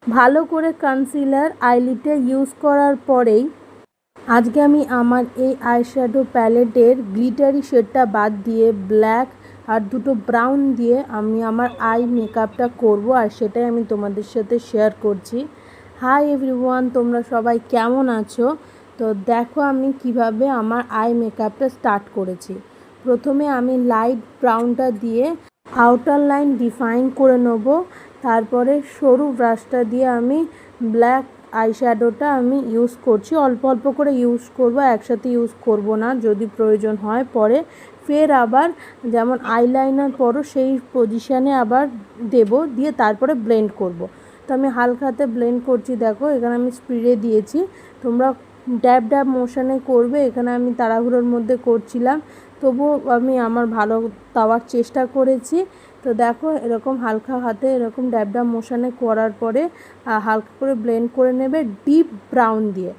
ভালো করে concealer আইলিডে use করার পরেই আজকে আমি আমার এই আইশ্যাডো প্যালেটের গ্লিটারি শেডটা বাদ দিয়ে ব্ল্যাক আর দুটো ব্রাউন দিয়ে আমি আমার আই মেকআপটা করব, আর সেটাই আমি তোমাদের সাথে শেয়ার করছি। হাই এভরিওয়ান, তোমরা সবাই কেমন আছো? তো দেখো আমি কিভাবে আমার আই মেকআপটা স্টার্ট করেছি। প্রথমে আমি লাইট ব্রাউনটা দিয়ে আউটার লাইন ডিফাইন করে নেব। তারপরে সরু ব্রাশটা দিয়ে আমি ব্ল্যাক আইশ্যাডোটা আমি ইউজ করছি, অল্প অল্প করে ইউজ করব, একসাথে ইউজ করব না, যদি প্রয়োজন হয় পরে ফের আবার যেমন আইলাইনার পরও সেই পজিশানে আবার দেব, দিয়ে তারপরে ব্লেন্ড করব। তো আমি হালকাতে ব্লেন্ড করছি, দেখো এখানে আমি স্প্রে দিয়েছি, তোমরা ড্যাব ড্যাব মোশনে করবে। এখানে আমি তাড়াহুড়োর মধ্যে করছিলাম, তবুও আমি আমার ভালো দেওয়ার চেষ্টা করেছি। তো দেখো এরকম হালকা হাতে এরকম ড্যাব ড্যাব মোশনে করার পরে হালকা করে ব্লেন্ড করে নেবে ডিপ ব্রাউন দিয়ে।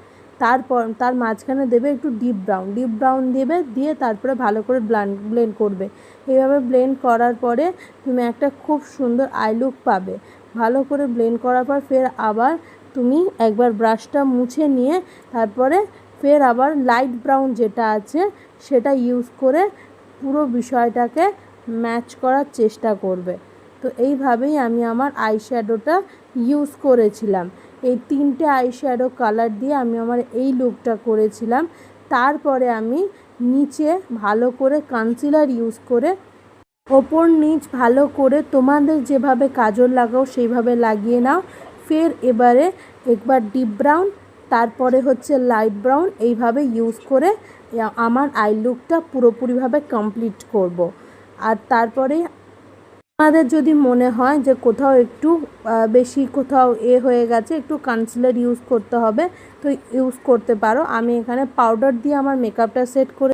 তারপর তার মাঝখানে দেবে একটু ডিপ ব্রাউন দেবে, দিয়ে তারপরে ভালো করে ব্লেন্ড করবে। এইভাবে ব্লেন্ড করার পরে তুমি একটা খুব সুন্দর আই লুক পাবে। ভালো করে ব্লেন্ড করার পর ফের আবার তুমি একবার ব্রাশটা মুছে নিয়ে তারপরে ফের আবার লাইট ব্রাউন যেটা আছে সেটা ইউজ করে পুরো বিষয়টাকে ম্যাচ করার চেষ্টা করবে। তো এইভাবেই আমি আমার আইশ্যাডোটা ইউজ করেছিলাম। এই তিনটে আইশ্যাডো কালার দিয়ে আমি আমার এই লুকটা করেছিলাম। তারপরে আমি নিচে ভালো করে কনসিলার ইউজ করে ওপর নিচ ভালো করে তোমাদের যেভাবে কাজল লাগাও সেইভাবে লাগিয়ে নাও। ফের এবারে একবার ডিপ ব্রাউন, তারপরে হচ্ছে লাইট ব্রাউন, এইভাবে ইউজ করে আমার আই লুকটা পুরোপুরিভাবে কমপ্লিট করব। আর তারপরে আমাদের যদি মনে হয় যে কোথাও একটু বেশি কোথাও হয়ে গেছে, একটু কনসিলার ইউজ করতে হবে, তো ইউজ করতে পারো। আমি এখানে পাউডার দিয়ে আমার মেকআপটা সেট করে